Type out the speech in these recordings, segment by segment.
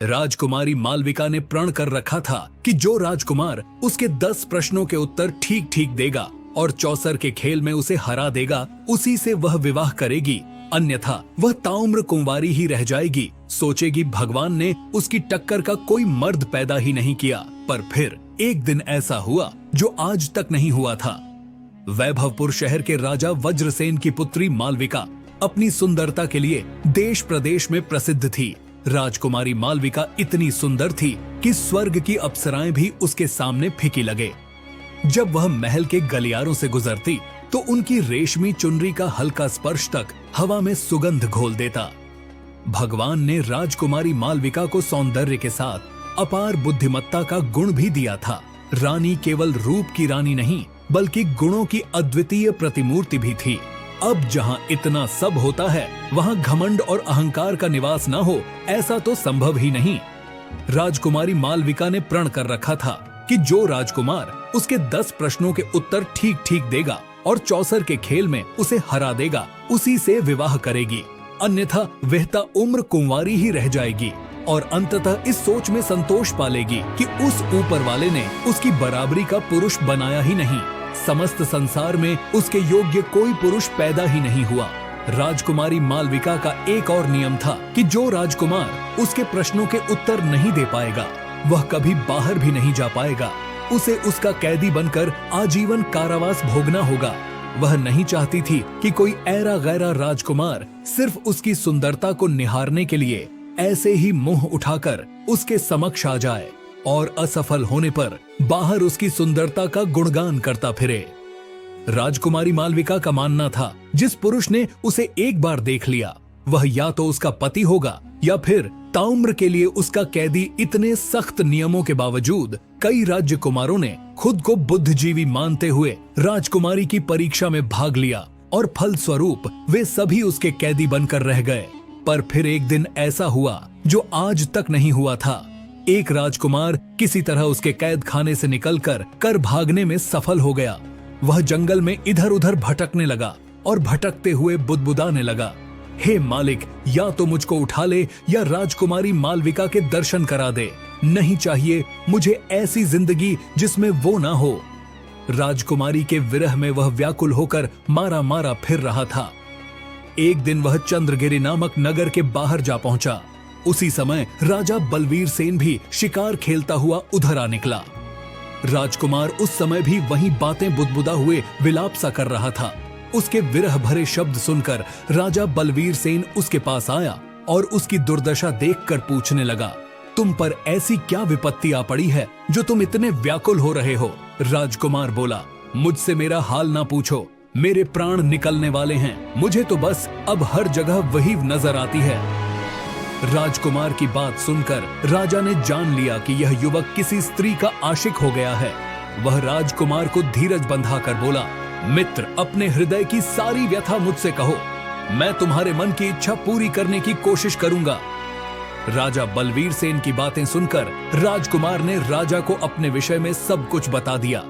राजकुमारी मालविका ने प्रण कर रखा था कि जो राजकुमार उसके 10 प्रश्नों के उत्तर ठीक ठीक देगा और चौसर के खेल में उसे हरा देगा, उसी से वह विवाह करेगी, अन्यथा वह ताउम्र कुंवारी ही रह जाएगी। सोचेगी भगवान ने उसकी टक्कर का कोई मर्द पैदा ही नहीं किया। पर फिर एक दिन ऐसा हुआ जो आज तक नहीं हुआ था। वैभवपुर शहर के राजा वज्रसेन की पुत्री मालविका अपनी सुंदरता के लिए देश प्रदेश में प्रसिद्ध थी। राजकुमारी मालविका इतनी सुंदर थी कि स्वर्ग की अप्सराएं भी उसके सामने फीकी लगे। जब वह महल के गलियारों से गुजरती तो उनकी रेशमी चुनरी का हल्का स्पर्श तक हवा में सुगंध घोल देता। भगवान ने राजकुमारी मालविका को सौंदर्य के साथ अपार बुद्धिमत्ता का गुण भी दिया था। रानी केवल रूप की रानी नहीं बल्कि गुणों की अद्वितीय प्रतिमूर्ति भी थी। अब जहां इतना सब होता है वहां घमंड और अहंकार का निवास न हो, ऐसा तो संभव ही नहीं। राजकुमारी मालविका ने प्रण कर रखा था कि जो राजकुमार उसके 10 प्रश्नों के उत्तर ठीक ठीक देगा और चौसर के खेल में उसे हरा देगा, उसी से विवाह करेगी, अन्यथा वह उम्र कुंवारी ही रह जाएगी। और अंततः इस सोच में संतोष पालेगी कि उस ऊपर वाले ने उसकी बराबरी का पुरुष बनाया ही नहीं। समस्त संसार में उसके योग्य कोई पुरुष पैदा ही नहीं हुआ। राजकुमारी मालविका का एक और नियम था कि जो राजकुमार उसके प्रश्नों के उत्तर नहीं दे पाएगा वह कभी बाहर भी नहीं जा पाएगा। उसे उसका कैदी बनकर आजीवन कारावास भोगना होगा। वह नहीं चाहती थी कि कोई ऐरा गैरा राजकुमार सिर्फ उसकी सुंदरता को निहारने के लिए ऐसे ही मुंह उठाकर उसके समक्ष आ जाए और असफल होने पर बाहर उसकी सुंदरता का गुणगान करता फिरे। राजकुमारी मालविका का मानना था जिस पुरुष ने उसे एक बार देख लिया वह या तो उसका पति होगा या फिर ताउम्र के लिए उसका कैदी। इतने सख्त नियमों के बावजूद कई राजकुमारों ने खुद को बुद्धिजीवी मानते हुए राजकुमारी की परीक्षा में भाग लिया और फलस्वरूप वे सभी उसके कैदी बनकर रह गए। पर फिर एक दिन ऐसा हुआ जो आज तक नहीं हुआ था। एक राजकुमार किसी तरह उसके कैद खाने से निकलकर कर भागने में सफल हो गया। वह जंगल में इधर उधर भटकने लगा और भटकते हुए बुदबुदाने लगा, हे मालिक, या तो मुझको उठा ले या राजकुमारी मालविका के दर्शन करा दे। नहीं चाहिए मुझे ऐसी जिंदगी जिसमें वो ना हो। राजकुमारी के विरह में वह व्याकुल होकर मारा मारा फिर रहा था। एक दिन वह चंद्रगिरी नामक नगर के बाहर जा पहुंचा। उसी समय राजा बलवीर सेन भी शिकार खेलता हुआ उधर आ निकला। राजकुमार उस समय भी वहीं बातें बुदबुदा हुए विलाप सा कर रहा था। उसके विरह भरे शब्द सुनकर राजा बलवीर सेन उसके पास आया और उसकी दुर्दशा देखकर पूछने लगा, तुम पर ऐसी क्या विपत्ति आ पड़ी है जो तुम इतने व्याकुल हो रहे हो? राजकुमार बोला, मुझसे मेरा हाल ना पूछो, मेरे प्राण निकलने वाले हैं। मुझे तो बस अब हर जगह वही नजर आती है। राजकुमार की बात सुनकर राजा ने जान लिया कि यह युवक किसी स्त्री का आशिक हो गया है। वह राजकुमार को धीरज बंधाकर बोला, मित्र, अपने हृदय की सारी व्यथा मुझसे कहो, मैं तुम्हारे मन की इच्छा पूरी करने की कोशिश करूंगा। राजा बलवीर सेन की बातें सुनकर राजकुमार ने राजा को अपने विषय में सब कुछ बता दिया।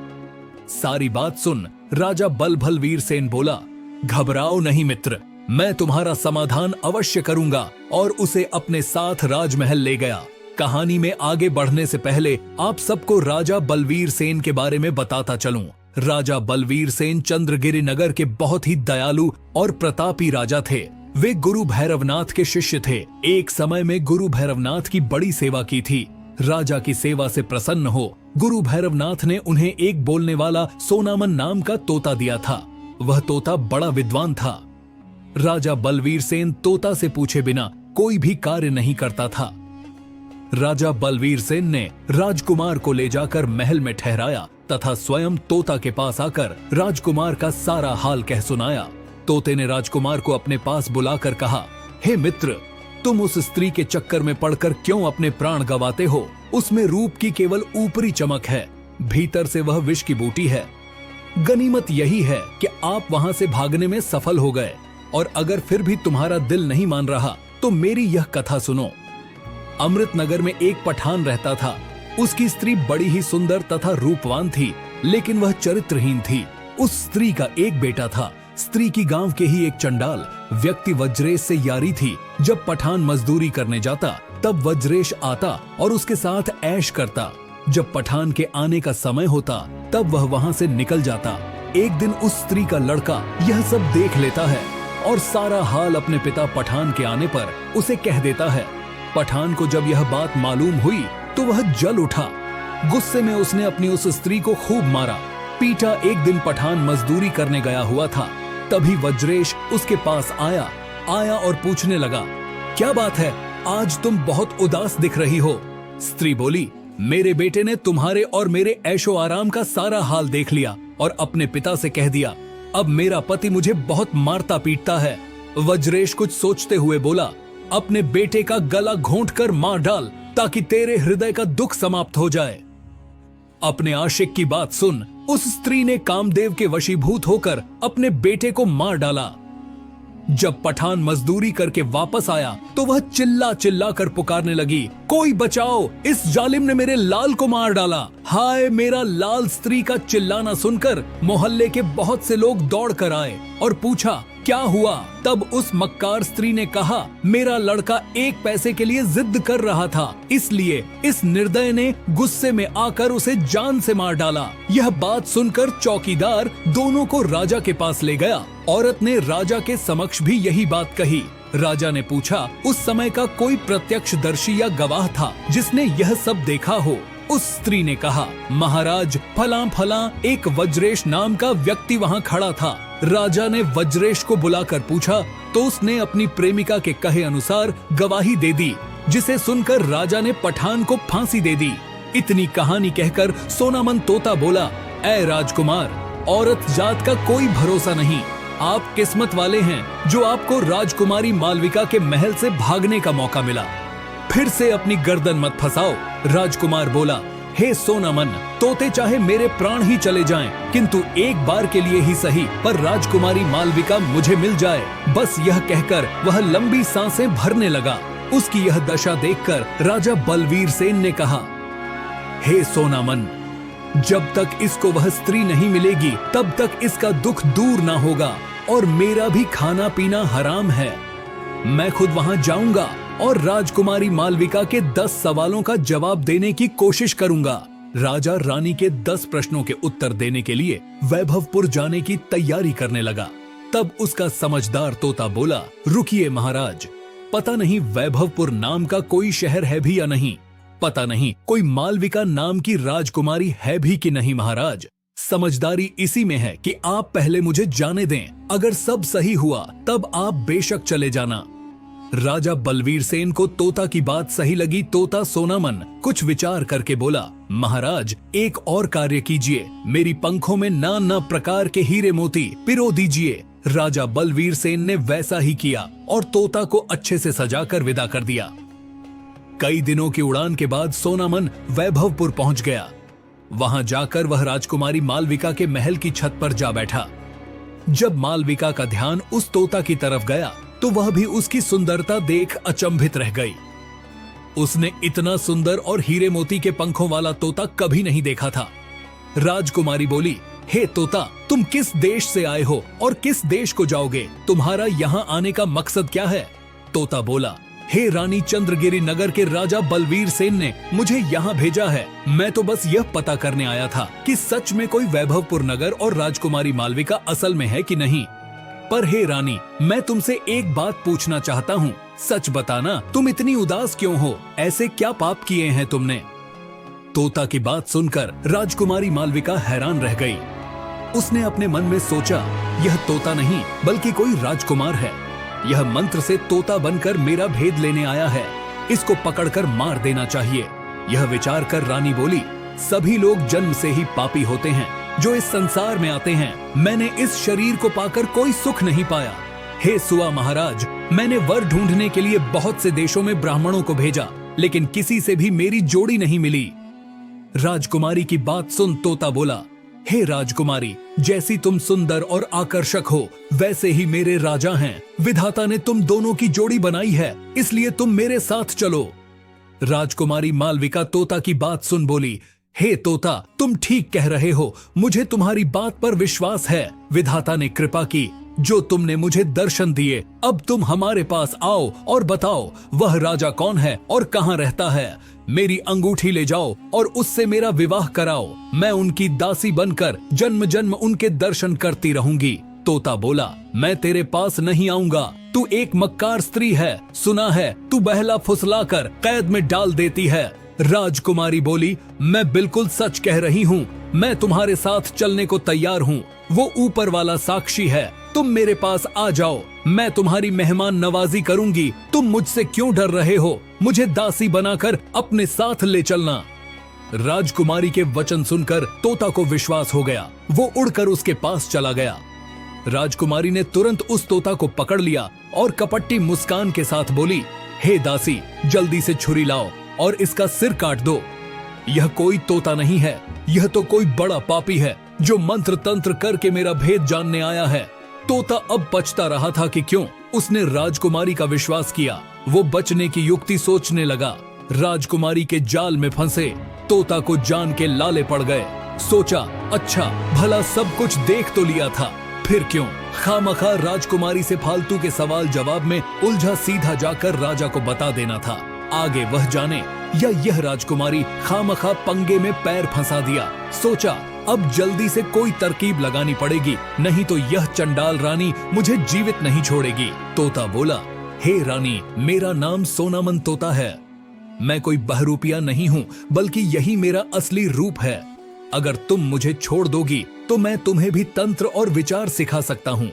सारी बात सुन राजा बलवीर सेन बोला, घबराओ नहीं मित्र, मैं तुम्हारा समाधान अवश्य करूंगा, और उसे अपने साथ राजमहल ले गया। कहानी में आगे बढ़ने से पहले आप सबको राजा बलवीर सेन के बारे में बताता चलूं। राजा बलवीर सेन चंद्रगिरी नगर के बहुत ही दयालु और प्रतापी राजा थे। वे गुरु भैरवनाथ के शिष्य थे। एक समय में गुरु भैरवनाथ की बड़ी सेवा की थी। राजा की सेवा से प्रसन्न हो गुरु भैरवनाथ ने उन्हें एक बोलने वाला सोनामन नाम का तोता दिया था। वह तोता बड़ा विद्वान था। राजा बलवीर सेन तोता से पूछे बिना कोई भी कार्य नहीं करता था। राजा बलवीर सेन ने राजकुमार को ले जाकर महल में ठहराया तथा स्वयं तोता के पास आकर राजकुमार का सारा हाल कह सुनाया। तोते ने राजकुमार को अपने पास बुलाकर कहा, हे मित्र, तुम उस स्त्री के चक्कर में पड़कर क्यों अपने प्राण गंवाते हो? उसमें रूप की केवल ऊपरी चमक है, भीतर से वह विष की बूटी है। गनीमत यही है कि आप वहां से भागने में सफल हो गए, और अगर फिर भी तुम्हारा दिल नहीं मान रहा तो मेरी यह कथा सुनो। अमृतनगर में एक पठान रहता था। उसकी स्त्री बड़ी ही सुंदर तथा रूपवान थी, लेकिन वह चरित्रहीन थी। उस स्त्री का एक बेटा था। स्त्री की गांव के ही एक चंडाल व्यक्ति वज्रेश से यारी थी। जब पठान मजदूरी करने जाता तब वज्रेश आता और उसके साथ ऐश करता। जब पठान के आने का समय होता तब वह वहां से निकल जाता। एक दिन उस स्त्री का लड़का यह सब देख लेता है और सारा हाल अपने पिता पठान के आने पर उसे कह देता है। पठान को जब यह बात मालूम हुई तो वह जल उठा। गुस्से में उसने अपनी उस स्त्री को खूब मारा, पीटा। एक दिन पठान मजदूरी करने गया हुआ था, तभी वज्रेश उसके पास आया और पूछने लगा, क्या बात है, आज तुम बहुत उदास दिख रही हो। स्त्री बोली, मेरे बेटे ने तुम्हारे और मेरे ऐशो आराम का सारा हाल देख लिया और अपने पिता से कह दिया, अब मेरा पति मुझे बहुत मारता पीटता है। वज्रेश कुछ सोचते हुए बोला, अपने बेटे का गला घोंट कर मार डाल ताकि तेरे हृदय का दुख समाप्त हो जाए। अपने आशिक की बात सुन, उस स्त्री ने कामदेव के वशीभूत होकर अपने बेटे को मार डाला। जब पठान मजदूरी करके वापस आया तो वह चिल्ला चिल्ला कर पुकारने लगी, कोई बचाओ, इस जालिम ने मेरे लाल को मार डाला। हाय मेरा लाल। स्त्री का चिल्लाना सुनकर मोहल्ले के बहुत से लोग दौड़ कर आए और पूछा, क्या हुआ। तब उस मक्कार स्त्री ने कहा, मेरा लड़का 1 पैसे के लिए जिद कर रहा था, इसलिए इस निर्दय ने गुस्से में आकर उसे जान से मार डाला। यह बात सुनकर चौकीदार दोनों को राजा के पास ले गया। औरत ने राजा के समक्ष भी यही बात कही। राजा ने पूछा, उस समय का कोई प्रत्यक्षदर्शी या गवाह था जिसने यह सब देखा हो। उस स्त्री ने कहा, महाराज, फलां फलां एक वज्रेश नाम का व्यक्ति वहां खड़ा था। राजा ने वज्रेश को बुलाकर पूछा तो उसने अपनी प्रेमिका के कहे अनुसार गवाही दे दी, जिसे सुनकर राजा ने पठान को फांसी दे दी। इतनी कहानी कहकर सोनामन तोता बोला, ऐ राजकुमार, औरत जात का कोई भरोसा नहीं। आप किस्मत वाले हैं जो आपको राजकुमारी मालविका के महल से भागने का मौका मिला। फिर से अपनी गर्दन मत फंसाओ। राजकुमार बोला, हे सोनामन, तोते चाहे मेरे प्राण ही चले जाएं, किंतु एक बार के लिए ही सही, पर राजकुमारी मालविका मुझे मिल जाए। बस यह कहकर वह लंबी सांसें भरने लगा। उसकी यह दशा देखकर राजा बलवीर सेन ने कहा, हे सोनामन, जब तक इसको वह स्त्री नहीं मिलेगी तब तक इसका दुख दूर ना होगा और मेरा भी खाना पीना हराम है। मैं खुद वहां जाऊंगा और राजकुमारी मालविका के 10 सवालों का जवाब देने की कोशिश करूंगा। राजा रानी के 10 प्रश्नों के उत्तर देने के लिए वैभवपुर जाने की तैयारी करने लगा। तब उसका समझदार तोता बोला, रुकिए महाराज, पता नहीं वैभवपुर नाम का कोई शहर है भी या नहीं, पता नहीं कोई मालविका नाम की राजकुमारी है भी कि नहीं महाराज। समझदारी इसी में है कि आप पहले मुझे जाने दें, अगर सब सही हुआ तब आप बेशक चले जाना। राजा बलवीर सेन को तोता की बात सही लगी। तोता सोनामन कुछ विचार करके बोला, महाराज, एक और कार्य कीजिए, मेरी पंखों में नाना प्रकार के हीरे मोती पिरो दीजिए। राजा बलवीर सेन ने वैसा ही किया और तोता को अच्छे से सजाकर विदा कर दिया। कई दिनों की उड़ान के बाद सोनामन वैभवपुर पहुंच गया। वहां जाकर वह राजकुमारी मालविका के महल की छत पर जा बैठा। जब मालविका का ध्यान उस तोता की तरफ गया तो वह भी उसकी सुंदरता देख अचंभित रह गई। उसने इतना सुंदर और हीरे मोती के पंखों वाला तोता कभी नहीं देखा था। राजकुमारी बोली, हे तोता, तुम किस देश से आए हो और किस देश को जाओगे? तुम्हारा यहाँ आने का मकसद क्या है? तोता बोला, हे रानी, चंद्रगिरी नगर के राजा बलवीर सेन ने मुझे यहाँ भेजा है। मैं तो बस यह पता करने आया था कि सच में कोई वैभवपुर नगर और राजकुमारी मालविका असल में है कि नहीं। पर हे रानी, मैं तुमसे एक बात पूछना चाहता हूँ, सच बताना, तुम इतनी उदास क्यों हो? ऐसे क्या पाप किए हैं तुमने? तोता की बात सुनकर राजकुमारी मालविका हैरान रह गई। उसने अपने मन में सोचा, यह तोता नहीं बल्कि कोई राजकुमार है। यह मंत्र से तोता बनकर मेरा भेद लेने आया है, इसको पकड़कर मार देना चाहिए। यह विचार कर रानी बोली, सभी लोग जन्म से ही पापी होते हैं जो इस संसार में आते हैं। मैंने इस शरीर को पाकर कोई सुख नहीं पाया। हे सुआ महाराज, मैंने वर ढूंढने के लिए बहुत से देशों में ब्राह्मणों को भेजा, लेकिन किसी से भी मेरी जोड़ी नहीं मिली। राजकुमारी की बात सुन तोता बोला, हे राजकुमारी, जैसी तुम सुंदर और आकर्षक हो वैसे ही मेरे राजा हैं। विधाता ने तुम दोनों की जोड़ी बनाई है, इसलिए तुम मेरे साथ चलो। राजकुमारी मालविका तोता की बात सुन बोली, हे तोता, तुम ठीक कह रहे हो, मुझे तुम्हारी बात पर विश्वास है। विधाता ने कृपा की जो तुमने मुझे दर्शन दिए, अब तुम हमारे पास आओ और बताओ वह राजा कौन है और कहाँ रहता है। मेरी अंगूठी ले जाओ और उससे मेरा विवाह कराओ। मैं उनकी दासी बनकर जन्म जन्म उनके दर्शन करती रहूंगी। तोता बोला, मैं तेरे पास नहीं आऊंगा। तू एक मक्कार स्त्री है, सुना है तू बहला फुसलाकर कैद में डाल देती है। राजकुमारी बोली, मैं बिल्कुल सच कह रही हूँ। मैं तुम्हारे साथ चलने को तैयार हूँ। वो ऊपर वाला साक्षी है। तुम मेरे पास आ जाओ, मैं तुम्हारी मेहमान नवाजी करूंगी। तुम मुझसे क्यों डर रहे हो? मुझे दासी बनाकर अपने साथ ले चलना। राजकुमारी के वचन सुनकर तोता को विश्वास हो गया। वो उड़कर उसके पास चला गया। राजकुमारी ने तुरंत उस तोता को पकड़ लिया और कपटी मुस्कान के साथ बोली, हे दासी, जल्दी से छुरी लाओ और इसका सिर काट दो। यह कोई तोता नहीं है, यह तो कोई बड़ा पापी है जो मंत्र तंत्र करके मेरा भेद जानने आया है। तोता अब पछता रहा था कि क्यों उसने राजकुमारी का विश्वास किया। वो बचने की युक्ति सोचने लगा। राजकुमारी के जाल में फंसे तोता को जान के लाले पड़ गए। सोचा, अच्छा भला सब कुछ देख तो लिया था, फिर क्यों खामखा राजकुमारी से फालतू के सवाल जवाब में उलझा। सीधा जाकर राजा को बता देना था। आगे वह जाने या यह राजकुमारी खामखा पंगे में पैर फंसा दिया। सोचा, अब जल्दी से कोई तरकीब लगानी पड़ेगी, नहीं तो यह चंडाल रानी मुझे जीवित नहीं छोड़ेगी। तोता बोला, हे रानी, मेरा नाम सोनामन तोता है। मैं कोई बहरूपिया नहीं हूँ, बल्कि यही मेरा असली रूप है। अगर तुम मुझे छोड़ दोगी तो मैं तुम्हें भी तंत्र और विचार सिखा सकता हूँ।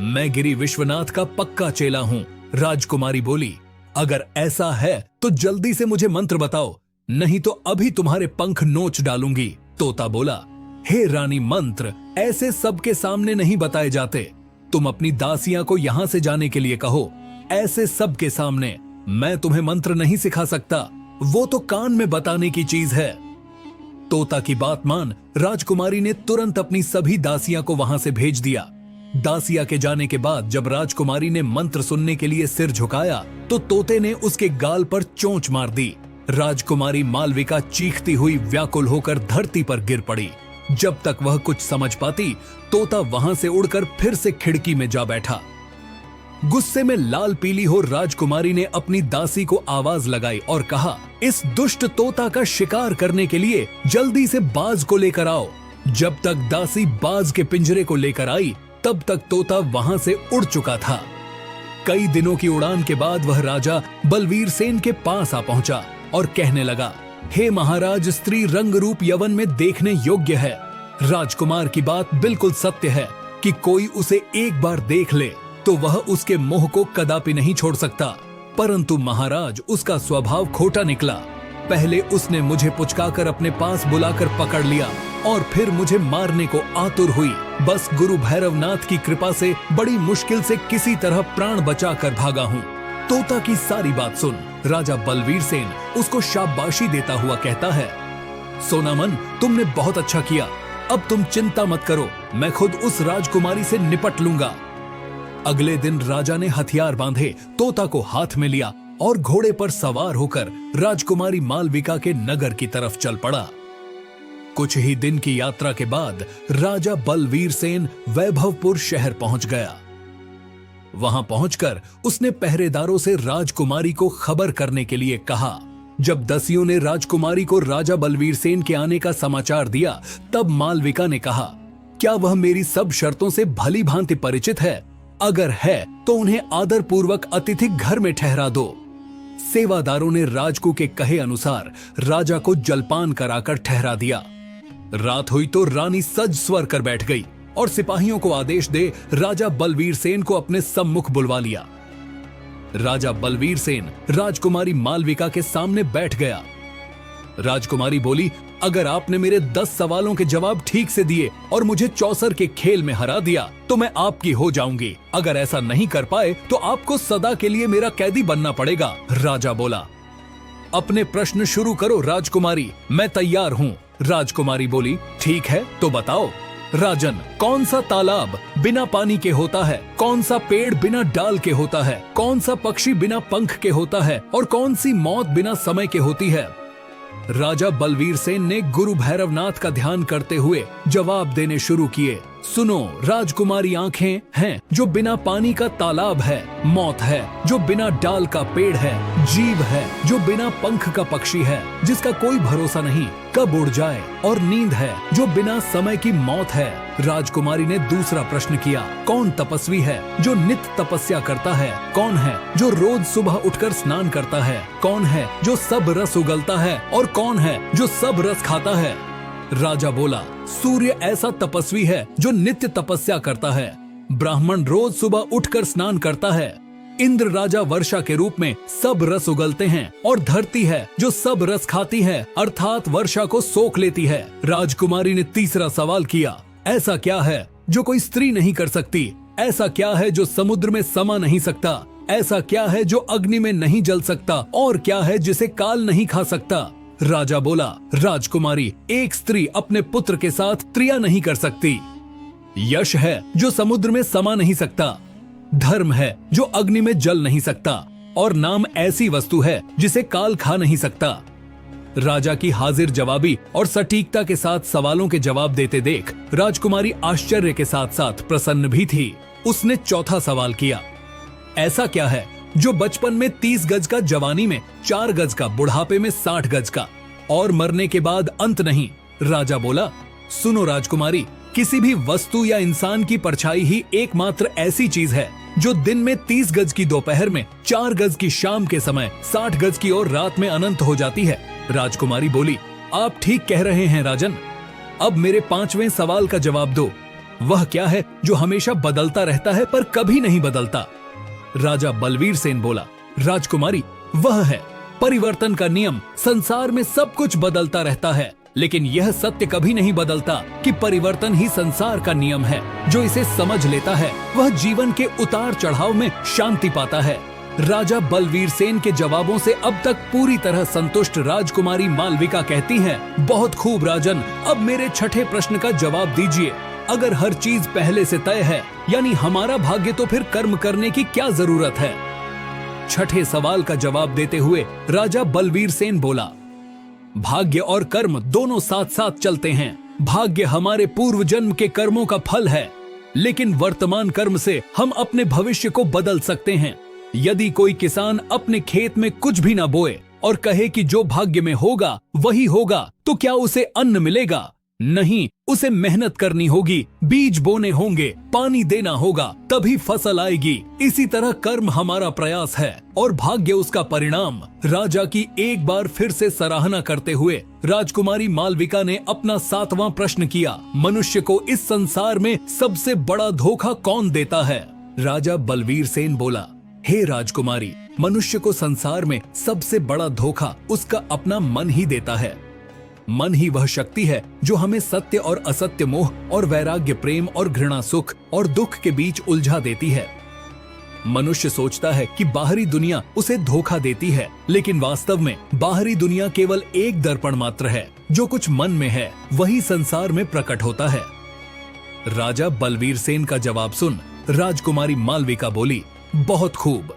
मैं गिरी विश्वनाथ का पक्का चेला हूँ। राजकुमारी बोली, अगर ऐसा है तो जल्दी से मुझे मंत्र बताओ, नहीं तो अभी तुम्हारे पंख नोच डालूंगी। तोता बोला, हे रानी, मंत्र ऐसे सबके सामने नहीं बताए जाते। तुम अपनी दासियां को यहाँ से जाने के लिए कहो। ऐसे सबके सामने मैं तुम्हें मंत्र नहीं सिखा सकता, वो तो कान में बताने की चीज है। तोता की बात मान राजकुमारी ने तुरंत अपनी सभी दासियां को वहां से भेज दिया। दासिया के जाने के बाद जब राजकुमारी ने मंत्र सुनने के लिए सिर झुकाया तो तोते ने उसके गाल पर चोंच मार दी। राजकुमारी मालविका चीखती हुई व्याकुल होकर धरती पर गिर पड़ी। जब तक वह कुछ समझ पाती, तोता वहां से उड़कर फिर से खिड़की में जा बैठा। गुस्से में लाल पीली हो राजकुमारी ने अपनी दासी को आवाज लगाई और कहा, इस दुष्ट तोता का शिकार करने के लिए जल्दी से बाज को लेकर आओ। जब तक दासी बाज के पिंजरे को लेकर आई तब तक तोता वहां से उड़ चुका था। कई दिनों की उड़ान के बाद वह राजा बलवीर सेन के पास आ पहुंचा और कहने लगा, हे महाराज, स्त्री रंग रूप यवन में देखने योग्य है। राजकुमार की बात बिल्कुल सत्य है कि कोई उसे एक बार देख ले तो वह उसके मोह को कदापि नहीं छोड़ सकता। परंतु महाराज, उसका स्वभाव खोटा निकला। पहले उसने मुझे पुचकाकर अपने पास बुलाकर पकड़ लिया और फिर मुझे मारने को आतुर हुई। बस गुरु भैरवनाथ की कृपा से बड़ी मुश्किल से किसी तरह प्राण बचाकर भागा हूँ। तोता की सारी बात सुन राजा बलवीर सेन उसको शाबाशी देता हुआ कहता है, सोनामन, तुमने बहुत अच्छा किया। अब तुम चिंता मत करो, मैं खुद उस राजकुमारी से निपट लूंगा। अगले दिन राजा ने हथियार बांधे, तोता को हाथ में लिया और घोड़े पर सवार होकर राजकुमारी मालविका के नगर की तरफ चल पड़ा। कुछ ही दिन की यात्रा के बाद राजा बलवीर सेन वैभवपुर शहर पहुंच गया। वहां पहुंचकर उसने पहरेदारों से राजकुमारी को खबर करने के लिए कहा। जब दसियों ने राजकुमारी को राजा बलवीर सेन के आने का समाचार दिया तब मालविका ने कहा, क्या वह मेरी सब शर्तों से भली भांति परिचित है? अगर है तो उन्हें आदर पूर्वक अतिथि घर में ठहरा दो। सेवादारों ने राजकू के कहे अनुसार राजा को जलपान कराकर ठहरा दिया। रात हुई तो रानी सज स्वर कर बैठ गई और सिपाहियों को आदेश दे राजा बलवीर सेन को अपने सम्मुख बुलवा लिया। राजा बलवीर सेन राजकुमारी मालविका के सामने बैठ गया। राजकुमारी बोली, अगर आपने मेरे 10 सवालों के जवाब ठीक से दिए और मुझे चौसर के खेल में हरा दिया तो मैं आपकी हो जाऊंगी। अगर ऐसा नहीं कर पाए तो आपको सदा के लिए मेरा कैदी बनना पड़ेगा। राजा बोला, अपने प्रश्न शुरू करो राजकुमारी, मैं तैयार हूँ। राजकुमारी बोली, ठीक है तो बताओ राजन, कौन सा तालाब बिना पानी के होता है? कौन सा पेड़ बिना डाल के होता है? कौन सा पक्षी बिना पंख के होता है? और कौन सी मौत बिना समय के होती है? राजा बलवीर सेन ने गुरु भैरवनाथ का ध्यान करते हुए जवाब देने शुरू किए। सुनो, राजकुमारी आंखें हैं जो बिना पानी का तालाब है, मौत है जो बिना डाल का पेड़ है, जीव है जो बिना पंख का पक्षी है, जिसका कोई भरोसा नहीं कब उड़ जाए, और नींद है जो बिना समय की मौत है। राजकुमारी ने दूसरा प्रश्न किया, कौन तपस्वी है जो नित्य तपस्या करता है? कौन है जो रोज सुबह उठकर स्नान करता है? कौन है जो सब रस उगलता है? और कौन है जो सब रस खाता है? राजा बोला, सूर्य ऐसा तपस्वी है जो नित्य तपस्या करता है। ब्राह्मण रोज सुबह उठकर स्नान करता है। इंद्र राजा वर्षा के रूप में सब रस उगलते हैं, और धरती है जो सब रस खाती है, अर्थात वर्षा को सोख लेती है। राजकुमारी ने तीसरा सवाल किया, ऐसा क्या है जो कोई स्त्री नहीं कर सकती? ऐसा क्या है जो समुद्र में समा नहीं सकता? ऐसा क्या है जो अग्नि में नहीं जल सकता? और क्या है जिसे काल नहीं खा सकता? राजा बोला, राजकुमारी, एक स्त्री अपने पुत्र के साथ क्रिया नहीं कर सकती। यश है जो समुद्र में समा नहीं सकता। धर्म है जो अग्नि में जल नहीं सकता, और नाम ऐसी वस्तु है जिसे काल खा नहीं सकता। राजा की हाजिर जवाबी और सटीकता के साथ सवालों के जवाब देते देख राजकुमारी आश्चर्य के साथ साथ प्रसन्न भी थी। उसने चौथा सवाल किया, ऐसा क्या है जो बचपन में 30 गज का, जवानी में 4 गज का, बुढ़ापे में 60 गज का, और मरने के बाद अंत नहीं? राजा बोला, सुनो राजकुमारी, किसी भी वस्तु या इंसान की परछाई ही एकमात्र ऐसी चीज है जो दिन में 30 गज की दोपहर में, 4 गज की शाम के समय, 60 गज की और रात में अनंत हो जाती है। राजकुमारी बोली, आप ठीक कह रहे हैं राजन। अब मेरे 5वें सवाल का जवाब दो। वह क्या है जो हमेशा बदलता रहता है पर कभी नहीं बदलता? राजा बलवीर सेन बोला, राजकुमारी, वह है परिवर्तन का नियम। संसार में सब कुछ बदलता रहता है, लेकिन यह सत्य कभी नहीं बदलता कि परिवर्तन ही संसार का नियम है। जो इसे समझ लेता है वह जीवन के उतार चढ़ाव में शांति पाता है। राजा बलवीर सेन के जवाबों से अब तक पूरी तरह संतुष्ट राजकुमारी मालविका कहती हैं, बहुत खूब राजन, अब मेरे छठे प्रश्न का जवाब दीजिए। अगर हर चीज पहले से तय है, यानी हमारा भाग्य, तो फिर कर्म करने की क्या जरूरत है? छठे सवाल का जवाब देते हुए राजा बलवीर सेन बोला, भाग्य और कर्म दोनों साथ साथ चलते हैं। भाग्य हमारे पूर्व जन्म के कर्मों का फल है, लेकिन वर्तमान कर्म से हम अपने भविष्य को बदल सकते हैं। यदि कोई किसान अपने खेत में कुछ भी न बोए और कहे कि जो भाग्य में होगा वही होगा, तो क्या उसे अन्न मिलेगा? नहीं, उसे मेहनत करनी होगी, बीज बोने होंगे, पानी देना होगा, तभी फसल आएगी। इसी तरह कर्म हमारा प्रयास है और भाग्य उसका परिणाम। राजा की एक बार फिर से सराहना करते हुए राजकुमारी मालविका ने अपना 7वां प्रश्न किया, मनुष्य को इस संसार में सबसे बड़ा धोखा कौन देता है? राजा बलवीर सेन बोला, हे राजकुमारी, मनुष्य को संसार में सबसे बड़ा धोखा उसका अपना मन ही देता है। मन ही वह शक्ति है जो हमें सत्य और असत्य, मोह और वैराग्य, प्रेम और घृणा, सुख और दुख के बीच उलझा देती है। मनुष्य सोचता है कि बाहरी दुनिया उसे धोखा देती है, लेकिन वास्तव में बाहरी दुनिया केवल एक दर्पण मात्र है। जो कुछ मन में है वही संसार में प्रकट होता है। राजा बलवीर सेन का जवाब सुन राजकुमारी मालविका बोली, बहुत खूब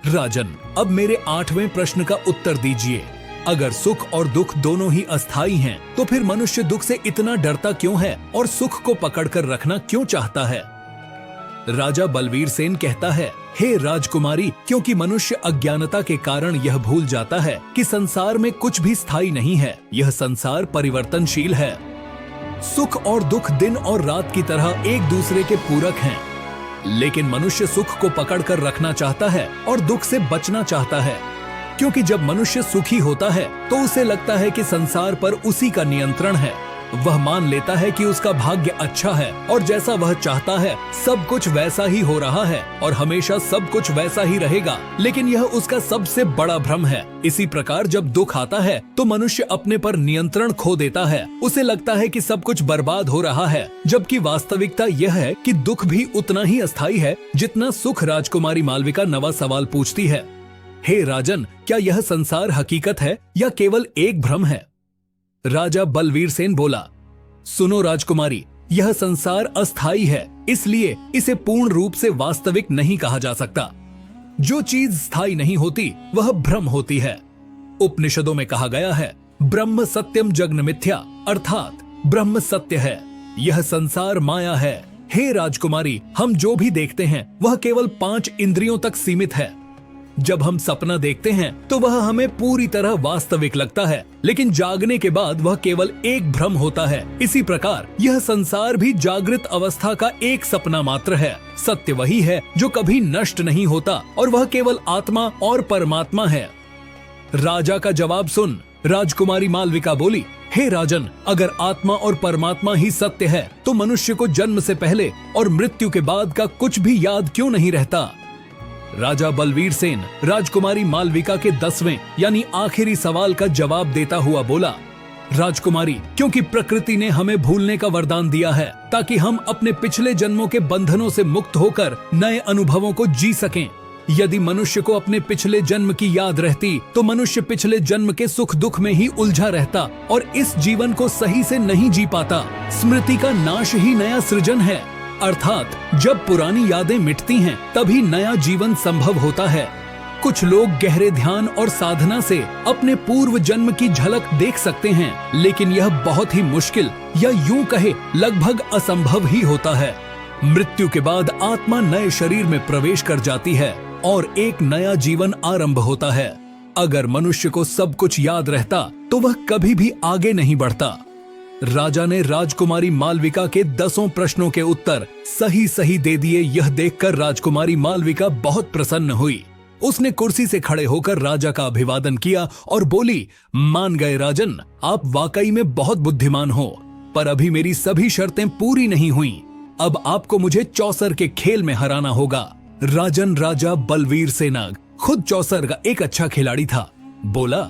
राजन, अब मेरे 8वें प्रश्न का उत्तर दीजिए। अगर सुख और दुख दोनों ही अस्थायी हैं, तो फिर मनुष्य दुख से इतना डरता क्यों है और सुख को पकड़कर रखना क्यों चाहता है? राजा बलवीर सेन कहता है, हे राजकुमारी, क्योंकि मनुष्य अज्ञानता के कारण यह भूल जाता है कि संसार में कुछ भी स्थायी नहीं है। यह संसार परिवर्तनशील है। सुख और दुख दिन और रात की तरह एक दूसरे के पूरक हैं, लेकिन मनुष्य सुख को पकड़कर रखना चाहता है और दुख से बचना चाहता है। क्योंकि जब मनुष्य सुखी होता है तो उसे लगता है कि संसार पर उसी का नियंत्रण है। वह मान लेता है कि उसका भाग्य अच्छा है और जैसा वह चाहता है सब कुछ वैसा ही हो रहा है और हमेशा सब कुछ वैसा ही रहेगा। लेकिन यह उसका सबसे बड़ा भ्रम है। इसी प्रकार जब दुख आता है तो मनुष्य अपने पर नियंत्रण खो देता है। उसे लगता है कि सब कुछ बर्बाद हो रहा है, जबकि वास्तविकता यह है कि दुख भी उतना ही अस्थायी है जितना सुख। राजकुमारी मालविका नवा सवाल पूछती है, हे राजन, क्या यह संसार हकीकत है या केवल एक भ्रम है? राजा बलवीर सेन बोला, सुनो राजकुमारी, यह संसार अस्थायी है, इसलिए इसे पूर्ण रूप से वास्तविक नहीं कहा जा सकता। जो चीज स्थायी नहीं होती वह भ्रम होती है। उपनिषदों में कहा गया है, ब्रह्म सत्यम जग्न मिथ्या, अर्थात ब्रह्म सत्य है, यह संसार माया है। हे राजकुमारी, हम जो भी देखते हैं वह केवल 5 इंद्रियों तक सीमित है। जब हम सपना देखते हैं तो वह हमें पूरी तरह वास्तविक लगता है, लेकिन जागने के बाद वह केवल एक भ्रम होता है। इसी प्रकार यह संसार भी जागृत अवस्था का एक सपना मात्र है। सत्य वही है जो कभी नष्ट नहीं होता, और वह केवल आत्मा और परमात्मा है। राजा का जवाब सुन राजकुमारी मालविका बोली, हे राजन, अगर आत्मा और परमात्मा ही सत्य है तो मनुष्य को जन्म से पहले और मृत्यु के बाद का कुछ भी याद क्यों नहीं रहता? राजा बलवीर सेन राजकुमारी मालविका के 10वें यानी आखिरी सवाल का जवाब देता हुआ बोला, राजकुमारी, क्योंकि प्रकृति ने हमें भूलने का वरदान दिया है ताकि हम अपने पिछले जन्मों के बंधनों से मुक्त होकर नए अनुभवों को जी सकें। यदि मनुष्य को अपने पिछले जन्म की याद रहती तो मनुष्य पिछले जन्म के सुख दुख में ही उलझा रहता और इस जीवन को सही से नहीं जी पाता। स्मृति का नाश ही नया सृजन है, अर्थात जब पुरानी यादें मिटती हैं तभी नया जीवन संभव होता है। कुछ लोग गहरे ध्यान और साधना से अपने पूर्व जन्म की झलक देख सकते हैं, लेकिन यह बहुत ही मुश्किल या यूं कहे लगभग असंभव ही होता है। मृत्यु के बाद आत्मा नए शरीर में प्रवेश कर जाती है और एक नया जीवन आरंभ होता है। अगर मनुष्य को सब कुछ याद रहता तो वह कभी भी आगे नहीं बढ़ता। राजा ने राजकुमारी मालविका के 10 प्रश्नों के उत्तर सही सही दे दिए। यह देखकर राजकुमारी मालविका बहुत प्रसन्न हुई। उसने कुर्सी से खड़े होकर राजा का अभिवादन किया और बोली, मान गए राजन, आप वाकई में बहुत बुद्धिमान हो, पर अभी मेरी सभी शर्तें पूरी नहीं हुई। अब आपको मुझे चौसर के खेल में हराना होगा। राजन राजा बलवीर सेन खुद चौसर का एक अच्छा खिलाड़ी था। बोला,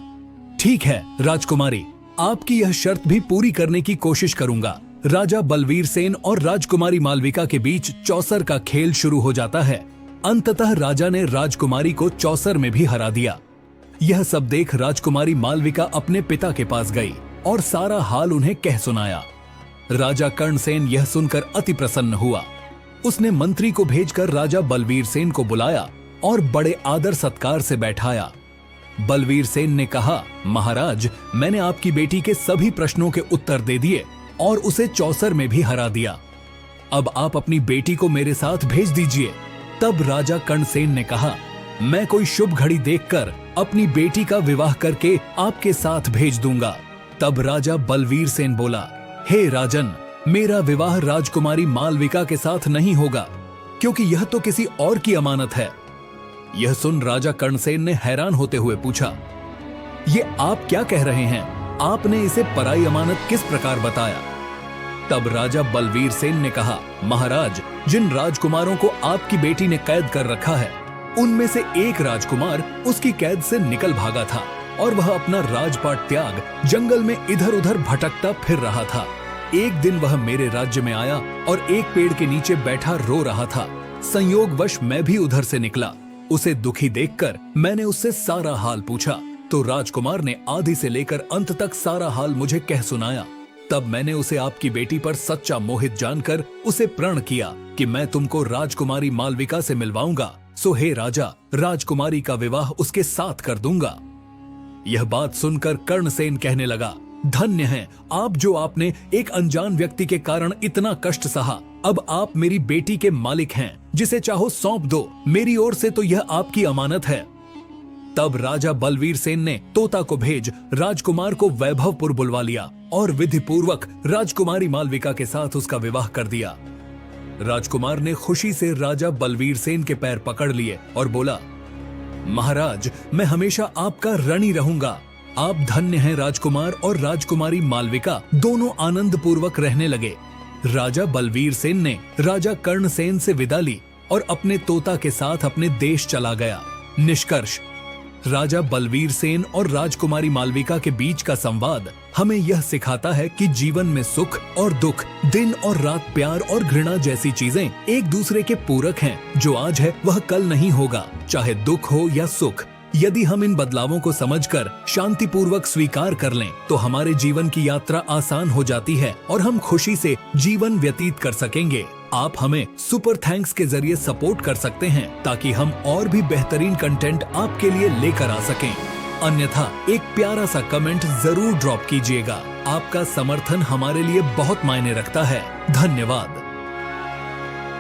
ठीक है राजकुमारी, आपकी यह शर्त भी पूरी करने की कोशिश करूंगा। राजा बलवीर सेन और राजकुमारी मालविका के बीच चौसर का खेल शुरू हो जाता है। अंततः राजा ने राजकुमारी को चौसर में भी हरा दिया। यह सब देख राजकुमारी मालविका अपने पिता के पास गई और सारा हाल उन्हें कह सुनाया। राजा कर्णसेन यह सुनकर अति प्रसन्न हुआ। उसने मंत्री को भेजकर राजा बलवीर सेन को बुलाया और बड़े आदर सत्कार से बैठाया। बलवीर सेन ने कहा, महाराज, मैंने आपकी बेटी के सभी प्रश्नों के उत्तर दे दिए और उसे चौसर में भी हरा दिया। अब आप अपनी बेटी को मेरे साथ भेज दीजिए। तब राजा कर्णसेन ने कहा, मैं कोई शुभ घड़ी देखकर अपनी बेटी का विवाह करके आपके साथ भेज दूंगा। तब राजा बलवीर सेन बोला, हे राजन, मेरा विवाह राजकुमारी मालविका के साथ नहीं होगा, क्योंकि यह तो किसी और की अमानत है। यह सुन राजा कर्णसेन ने हैरान होते हुए पूछा, ये आप क्या कह रहे हैं? आपने इसे पराई अमानत किस प्रकार बताया? तब राजा बलवीर सेन ने कहा, महाराज, जिन राजकुमारों को आपकी बेटी ने कैद कर रखा है, उनमें से एक राजकुमार उसकी कैद से निकल भागा था और वह अपना राजपाट त्याग जंगल में इधर उधर भटकता फिर रहा था। एक दिन वह मेरे राज्य में आया और एक पेड़ के नीचे बैठा रो रहा था। संयोगवश मैं भी उधर से निकला। उसे दुखी देखकर मैंने उससे सारा हाल पूछा, तो राजकुमार ने आदि से लेकर अंत तक सारा हाल मुझे कह सुनाया। तब मैंने उसे आपकी बेटी पर सच्चा मोहित जानकर उसे प्रण किया कि मैं तुमको राजकुमारी मालविका से मिलवाऊंगा। सो हे राजा, राजकुमारी का विवाह उसके साथ कर दूंगा। यह बात सुनकर कर्णसेन कहने लगा, धन्य हैं आप जो आपने एक अनजान व्यक्ति के कारण इतना कष्ट सहा। अब आप मेरी बेटी के मालिक हैं, जिसे चाहो सौंप दो। मेरी ओर से तो यह आपकी अमानत है। तब राजा बलवीर सेन ने तोता को भेज राजकुमार को वैभवपुर बुलवा लिया और विधि पूर्वक राजकुमारी मालविका के साथ उसका विवाह कर दिया। राजकुमार ने खुशी से राजा बलवीर सेन के पैर पकड़ लिए और बोला, महाराज, मैं हमेशा आपका ऋणी रहूंगा। आप धन्य हैं। राजकुमार और राजकुमारी मालविका दोनों आनंद पूर्वक रहने लगे। राजा बलवीर सेन ने राजा कर्णसेन से विदा ली और अपने तोता के साथ अपने देश चला गया। निष्कर्ष, राजा बलवीर सेन और राजकुमारी मालविका के बीच का संवाद हमें यह सिखाता है कि जीवन में सुख और दुख, दिन और रात, प्यार और घृणा जैसी चीजें एक दूसरे के पूरक हैं। जो आज है वह कल नहीं होगा, चाहे दुख हो या सुख। यदि हम इन बदलावों को समझकर शांतिपूर्वक स्वीकार कर लें तो हमारे जीवन की यात्रा आसान हो जाती है और हम खुशी से जीवन व्यतीत कर सकेंगे। आप हमें सुपर थैंक्स के जरिए सपोर्ट कर सकते हैं ताकि हम और भी बेहतरीन कंटेंट आपके लिए लेकर आ सकें। अन्यथा एक प्यारा सा कमेंट जरूर ड्रॉप कीजिएगा। आपका समर्थन हमारे लिए बहुत मायने रखता है। धन्यवाद।